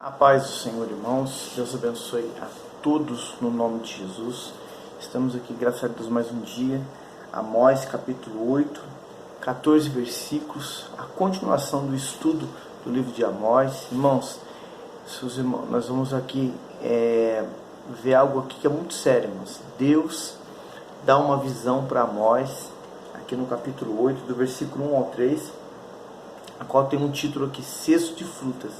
A paz do Senhor, irmãos. Deus abençoe a todos no nome de Jesus. Estamos aqui, graças a Deus, mais um dia. Amós, capítulo 8, 14 versículos. A continuação do estudo do livro de Amós. Irmãos, nós vamos aqui ver algo aqui que é muito sério, irmãos. Deus dá uma visão para Amós, aqui no capítulo 8, do versículo 1 ao 3, a qual tem um título aqui, cesto de frutas.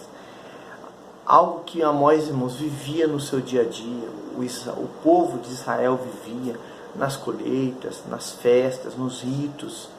Algo que Amós, irmãos, vivia no seu dia a dia, o povo de Israel vivia nas colheitas, nas festas, nos ritos,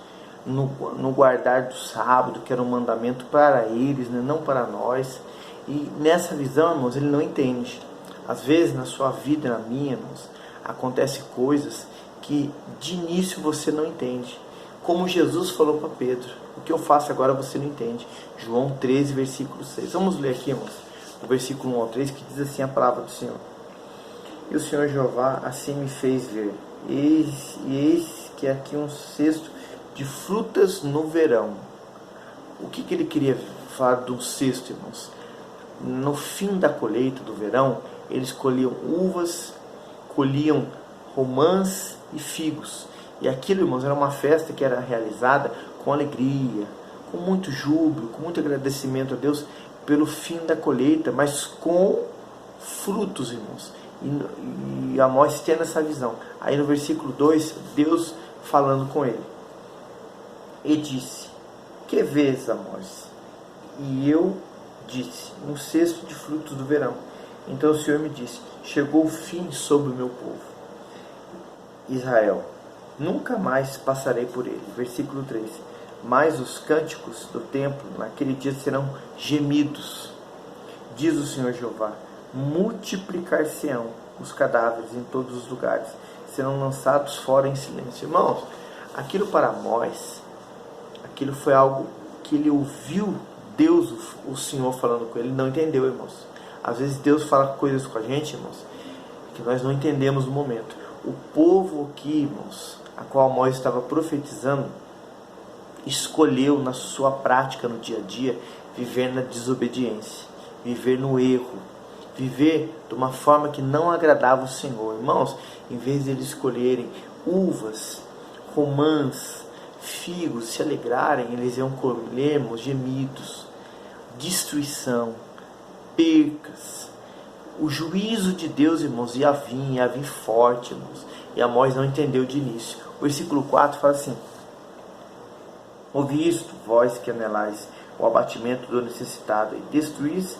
no guardar do sábado, que era um mandamento para eles, né, não para nós. E nessa visão, irmãos, ele não entende. Às vezes, na sua vida e na minha, irmãos, acontecem coisas que de início você não entende. Como Jesus falou para Pedro, o que eu faço agora você não entende. João 13, versículo 6. Vamos ler aqui, irmãos, o versículo 1 ao 3, que diz assim a palavra do Senhor. E o Senhor Jeová assim me fez ver, eis que aqui um cesto de frutas no verão. O que ele queria falar de um cesto, irmãos? No fim da colheita do verão, eles colhiam uvas, colhiam romãs e figos. E aquilo, irmãos, era uma festa que era realizada com alegria, com muito júbilo, com muito agradecimento a Deus pelo fim da colheita, mas com frutos, irmãos. E Amós tendo essa visão. Aí no versículo 2, Deus falando com ele. E disse, que vês, Amós? E eu disse, um cesto de frutos do verão. Então o Senhor me disse, chegou o fim sobre o meu povo, Israel. Nunca mais passarei por ele. Versículo 3. Mas os cânticos do templo naquele dia serão gemidos, diz o Senhor Jeová. Multiplicar-se-ão os cadáveres em todos os lugares, serão lançados fora em silêncio. Irmãos, aquilo para Amós, aquilo foi algo que ele ouviu Deus, o Senhor falando com ele, não entendeu, irmãos. Às vezes Deus fala coisas com a gente, irmãos, que nós não entendemos no momento. O povo aqui, irmãos, a qual Amós estava profetizando, escolheu na sua prática no dia a dia viver na desobediência, viver no erro, viver de uma forma que não agradava o Senhor. Irmãos, em vez de eles escolherem uvas, romãs, figos, se alegrarem, eles iam colher gemidos, destruição, percas. O juízo de Deus, irmãos, ia vir forte, irmãos. E Amós não entendeu de início. O versículo 4 fala assim: ouvi isto, vós que anelais o abatimento do necessitado e destruís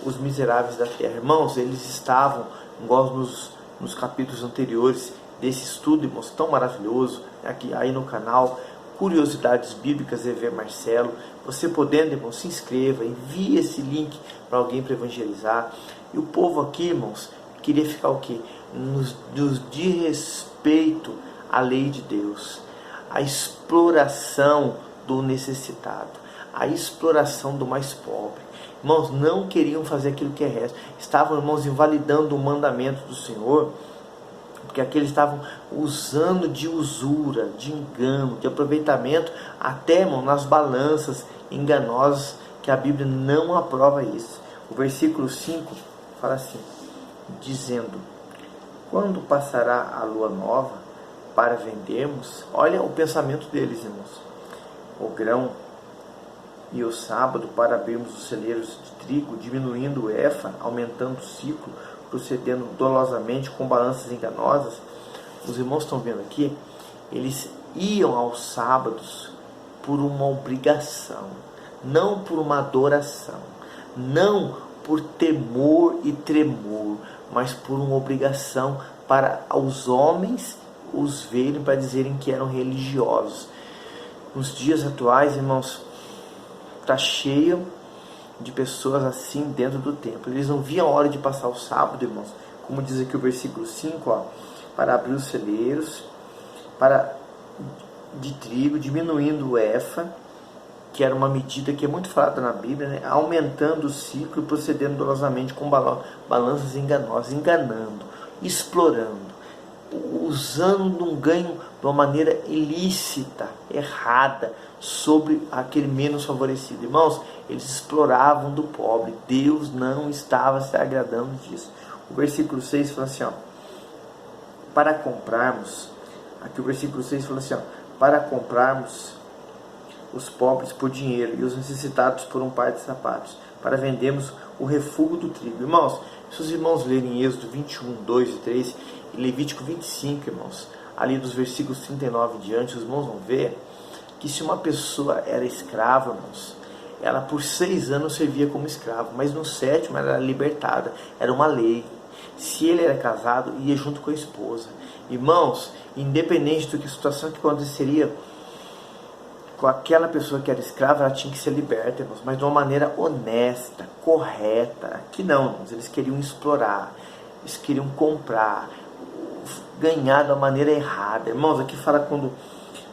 os miseráveis da terra. Irmãos, eles estavam, igual nos capítulos anteriores desse estudo, irmãos, tão maravilhoso, aqui aí no canal, Curiosidades Bíblicas EV Marcelo. Você podendo, irmão, se inscreva, envie esse link para alguém para evangelizar. E o povo aqui, irmãos, queria ficar o quê? Nos de respeito à lei de Deus, a exploração do necessitado, a exploração do mais pobre. Irmãos, não queriam fazer aquilo que é resto. Estavam, irmãos, invalidando o mandamento do Senhor, porque aqueles estavam usando de usura, de engano, de aproveitamento, até, irmão, nas balanças enganosas, que a Bíblia não aprova isso. O versículo 5 fala assim, dizendo, quando passará a lua nova para vendermos? Olha o pensamento deles, irmãos. O grão e o sábado para abrirmos os celeiros de trigo, diminuindo o efa, aumentando o ciclo, procedendo dolosamente com balanças enganosas. Os irmãos estão vendo aqui, eles iam aos sábados por uma obrigação, não por uma adoração, não por temor e tremor, mas por uma obrigação para os homens os verem, para dizerem que eram religiosos. Nos dias atuais, irmãos, está cheio de pessoas assim dentro do templo. Eles não viam a hora de passar o sábado, irmãos, como diz aqui o versículo 5, para abrir os celeiros de trigo, diminuindo o efa, que era uma medida que é muito falada na Bíblia, né? Aumentando o ciclo e procedendo dolosamente com balanças enganosas, enganando, explorando. usando um ganho de uma maneira ilícita, errada, sobre aquele menos favorecido. Irmãos, eles exploravam do pobre. Deus não estava se agradando disso. O versículo 6 fala assim, ó, para comprarmos, aqui o versículo 6 fala assim, ó, para comprarmos os pobres por dinheiro e os necessitados por um par de sapatos, para vendermos o refúgio do trigo. Irmãos, se os irmãos lerem Êxodo 21, 2 e 3 e Levítico 25, irmãos, ali dos versículos 39 em diante, os irmãos vão ver que se uma pessoa era escrava, irmãos, ela por 6 anos servia como escravo, mas no 7º ela era libertada, era uma lei. Se ele era casado, ia junto com a esposa. Irmãos, independente do que a situação que aconteceria com aquela pessoa que era escrava, ela tinha que ser liberta, irmãos, mas de uma maneira honesta, correta. Aqui não, irmãos, eles queriam explorar, eles queriam comprar, ganhar da maneira errada. Irmãos, aqui fala quando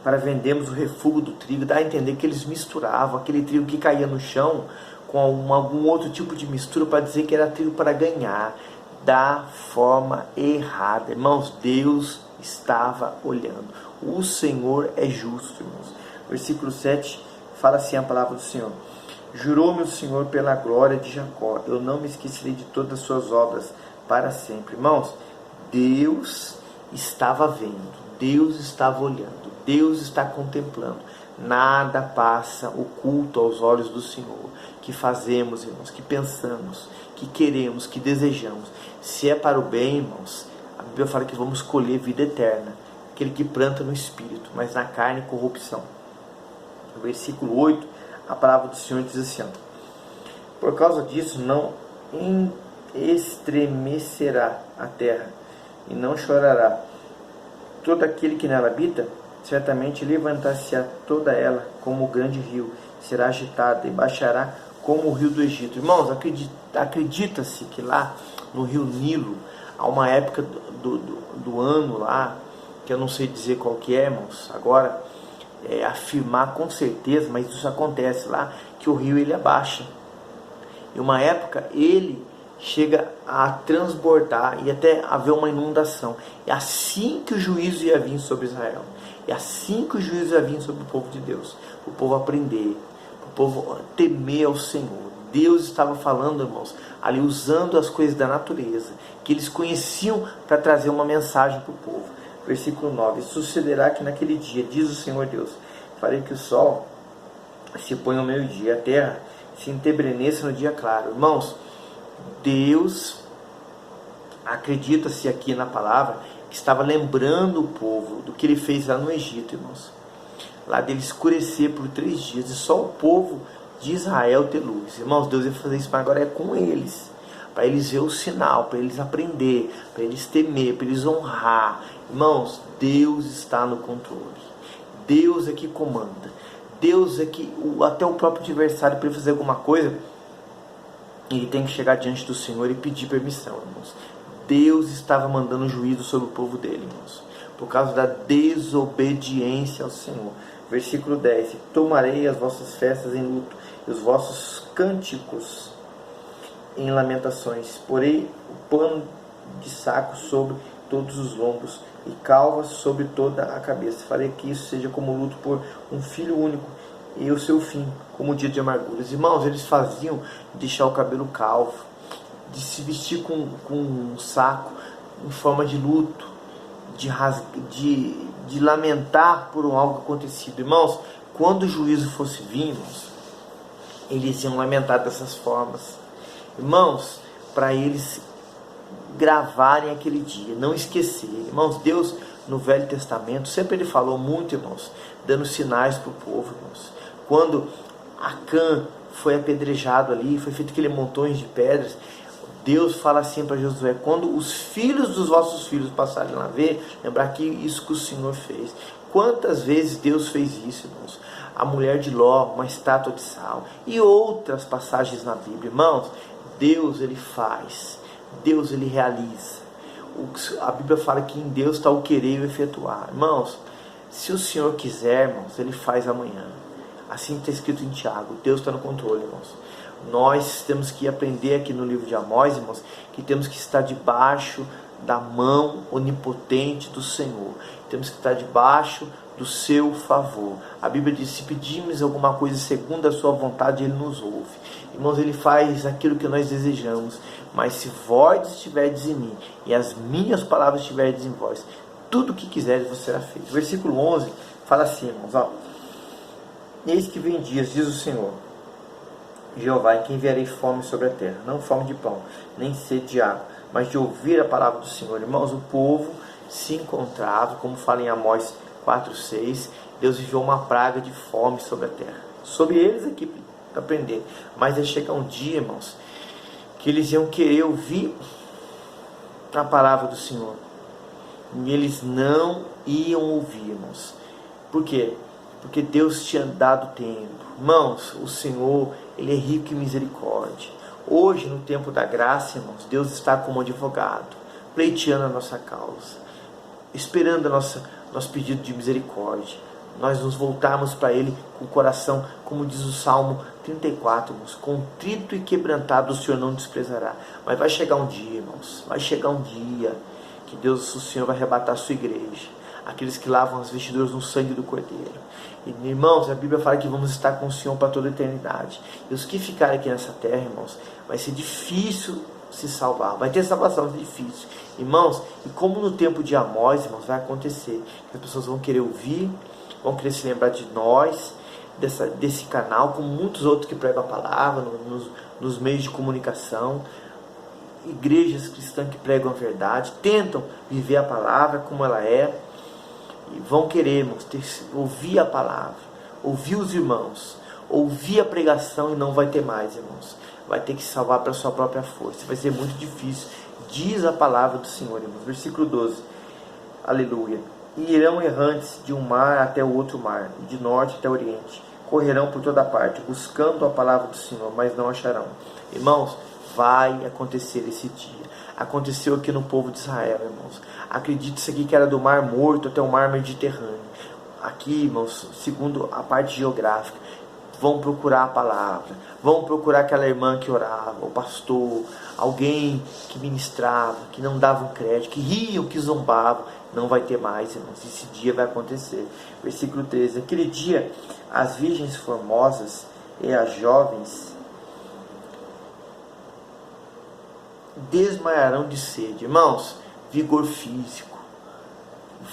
para vendermos o refúgio do trigo, dá a entender que eles misturavam aquele trigo que caía no chão com algum outro tipo de mistura para dizer que era trigo para ganhar, da forma errada. Irmãos, Deus estava olhando. O Senhor é justo, irmãos. Versículo 7 fala assim a palavra do Senhor: jurou-me o Senhor pela glória de Jacó, eu não me esquecerei de todas as suas obras para sempre. Irmãos, Deus estava vendo, Deus estava olhando, Deus está contemplando. Nada passa oculto aos olhos do Senhor, que fazemos, irmãos, que pensamos, que queremos, que desejamos. Se é para o bem, irmãos, a Bíblia fala que vamos colher vida eterna, aquele que planta no Espírito, mas na carne corrupção. No versículo 8, a palavra do Senhor diz assim, ó, por causa disso não estremecerá a terra, e não chorará todo aquele que nela habita, certamente levantar-se-á toda ela como o grande rio, será agitada e baixará como o rio do Egito. Irmãos, acredita-se que lá no rio Nilo, há uma época do ano lá, que eu não sei dizer qual que é, irmãos, agora, afirmar com certeza, mas isso acontece lá, que o rio ele abaixa. Em uma época ele chega a transbordar e até haver uma inundação. É assim que o juízo ia vir sobre Israel. É assim que o juízo ia vir sobre o povo de Deus. O povo aprender, o povo temer ao Senhor. Deus estava falando, irmãos, ali usando as coisas da natureza, que eles conheciam para trazer uma mensagem para o povo. Versículo 9, sucederá que naquele dia, diz o Senhor Deus, farei que o sol se ponha ao meio-dia, a terra se entebreneça no dia claro. Irmãos, Deus, acredita-se aqui na palavra, que estava lembrando o povo do que ele fez lá no Egito, irmãos. Lá dele escurecer por 3 dias e só o povo de Israel ter luz. Irmãos, Deus ia fazer isso, mas agora é com eles. Para eles ver o sinal, para eles aprender, para eles temer, para eles honrar. Irmãos, Deus está no controle. Deus é que comanda. Deus é que, até o próprio adversário, para ele fazer alguma coisa, ele tem que chegar diante do Senhor e pedir permissão, irmãos. Deus estava mandando juízo sobre o povo dele, irmãos, por causa da desobediência ao Senhor. Versículo 10, tomarei as vossas festas em luto, e os vossos cânticos em lamentações, porei o pano de saco sobre todos os lombos, e calvas sobre toda a cabeça. Farei que isso seja como luto por um filho único, e o seu fim como dia de amarguras. Irmãos, eles faziam deixar o cabelo calvo, de se vestir com um saco em forma de luto, de lamentar por algo acontecido. Irmãos, quando o juízo fosse vir, irmãos, eles iam lamentar dessas formas. Irmãos, para eles gravarem aquele dia, não esquecer. Irmãos, Deus no Velho Testamento sempre ele falou muito, irmãos, dando sinais para o povo, irmãos. Quando Acã foi apedrejado ali, foi feito aquele montões de pedras, Deus fala assim para Josué: quando os filhos dos vossos filhos passarem lá ver, lembrar que isso que o Senhor fez. Quantas vezes Deus fez isso, irmãos? A mulher de Ló, uma estátua de sal, e outras passagens na Bíblia. Irmãos, Deus ele faz, Deus ele realiza. A Bíblia fala que em Deus está o querer e o efetuar. Irmãos, se o Senhor quiser, irmãos, ele faz amanhã. Assim está escrito em Tiago, Deus está no controle, irmãos. Nós temos que aprender aqui no livro de Amós, irmãos, que temos que estar debaixo da mão onipotente do Senhor. Temos que estar debaixo do seu favor. A Bíblia diz: se pedirmos alguma coisa segundo a sua vontade, Ele nos ouve. Irmãos, Ele faz aquilo que nós desejamos. Mas se vós estiverdes em mim e as minhas palavras estiverdes em vós, tudo o que quiseres vos será feito. Versículo 11 fala assim, irmãos, ó: eis que vem dias, diz o Senhor Jeová, em quem enviarei fome sobre a terra, não fome de pão, nem sede de água, mas de ouvir a palavra do Senhor. Irmãos, o povo se encontrava, como fala em Amós 4:6, Deus enviou uma praga de fome sobre a terra. Sobre eles aqui para aprender. Mas ia chegar um dia, irmãos, que eles iam querer ouvir a palavra do Senhor. E eles não iam ouvir, irmãos. Por quê? Porque Deus tinha dado tempo. Irmãos, o Senhor, Ele é rico em misericórdia. Hoje, no tempo da graça, irmãos, Deus está como advogado, pleiteando a nossa causa, esperando nosso pedido de misericórdia. Nós nos voltarmos para Ele com o coração, como diz o Salmo 34, irmãos: contrito e quebrantado o Senhor não desprezará. Mas vai chegar um dia, irmãos, vai chegar um dia que Deus, o Senhor, vai arrebatar a sua igreja, aqueles que lavam as vestiduras no sangue do Cordeiro. E, irmãos, a Bíblia fala que vamos estar com o Senhor para toda a eternidade. E os que ficarem aqui nessa terra, irmãos, vai ser difícil se salvar. Vai ter salvação, é difícil. Irmãos, e como no tempo de Amós, irmãos, vai acontecer que as pessoas vão querer ouvir, vão querer se lembrar de nós, desse canal, como muitos outros que pregam a palavra nos meios de comunicação, igrejas cristãs que pregam a verdade, tentam viver a palavra como ela é, e vão querer, irmãos, ouvir a palavra, ouvir os irmãos, ouvir a pregação, e não vai ter mais, irmãos. Vai ter que se salvar pela sua própria força. Vai ser muito difícil. Diz a palavra do Senhor, irmãos. Versículo 12. Aleluia. E irão errantes de um mar até o outro mar, e de norte até o oriente. Correrão por toda parte, buscando a palavra do Senhor, mas não acharão. Irmãos, vai acontecer esse dia. Aconteceu aqui no povo de Israel, irmãos. Acredite, isso aqui que era do Mar Morto até o Mar Mediterrâneo. Aqui, irmãos, segundo a parte geográfica, vão procurar a palavra, vão procurar aquela irmã que orava, o pastor, alguém que ministrava, que não dava um crédito, que riam, que zombavam. Não vai ter mais, irmãos. Esse dia vai acontecer. Versículo 13. Aquele dia, as virgens formosas e as jovens desmaiarão de sede. Irmãos, vigor físico.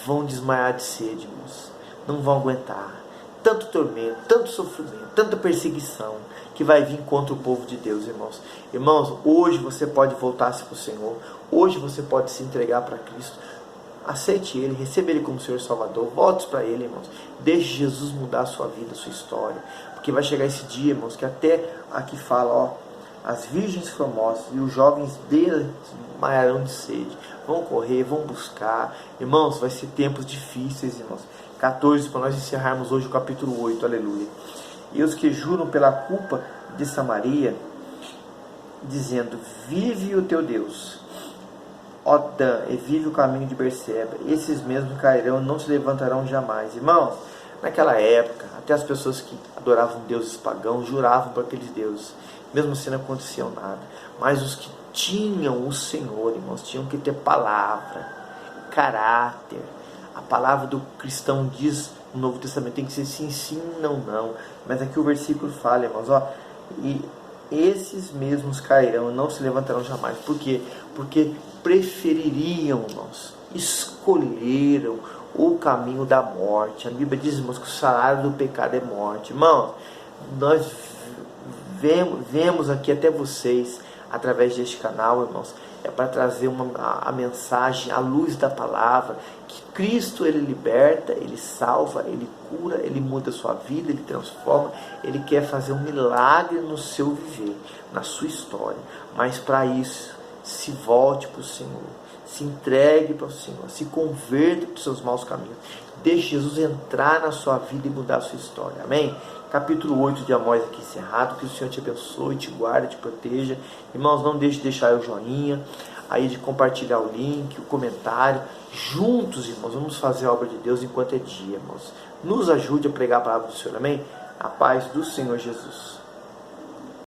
Vão desmaiar de sede, irmãos. Não vão aguentar. Tanto tormento, tanto sofrimento, tanta perseguição que vai vir contra o povo de Deus, irmãos. Irmãos, hoje você pode voltar-se para o Senhor. Hoje você pode se entregar para Cristo. Aceite Ele, receba Ele como Senhor e Salvador. Volte para Ele, irmãos. Deixe Jesus mudar a sua vida, a sua história. Porque vai chegar esse dia, irmãos, que até aqui fala, ó: as virgens formosas e os jovens desmaiarão de sede. Vão correr, vão buscar. Irmãos, vai ser tempos difíceis, irmãos. 14, para nós encerrarmos hoje o capítulo 8, aleluia. E os que juram pela culpa de Samaria, dizendo: vive o teu Deus, ó Dan, e vive o caminho de Berseba, esses mesmos cairão e não se levantarão jamais. Irmãos, naquela época, até as pessoas que adoravam deuses pagãos juravam por aqueles deuses, mesmo assim não acontecia nada. Mas os que tinham o Senhor, irmãos, tinham que ter palavra, caráter. A palavra do cristão diz no Novo Testamento, tem que ser sim, sim, não, não. Mas aqui o versículo fala, irmãos, ó: e esses mesmos cairão e não se levantarão jamais. Por quê? Porque prefeririam, irmãos, escolheram o caminho da morte. A Bíblia diz, irmãos, que o salário do pecado é morte. Irmãos, nós vemos aqui até vocês, através deste canal, irmãos, é para trazer a mensagem, a luz da palavra, que Cristo, Ele liberta, Ele salva, Ele cura, Ele muda a sua vida, Ele transforma, Ele quer fazer um milagre no seu viver, na sua história. Mas para isso, se volte para o Senhor, se entregue para o Senhor, se converta para os seus maus caminhos, deixe Jesus entrar na sua vida e mudar a sua história, amém? Capítulo 8 de Amós aqui encerrado. Que o Senhor te abençoe, te guarde, te proteja. Irmãos, não deixe de deixar o joinha, aí de compartilhar o link, o comentário. Juntos, irmãos, vamos fazer a obra de Deus enquanto é dia, irmãos. Nos ajude a pregar a palavra do Senhor, amém? A paz do Senhor Jesus.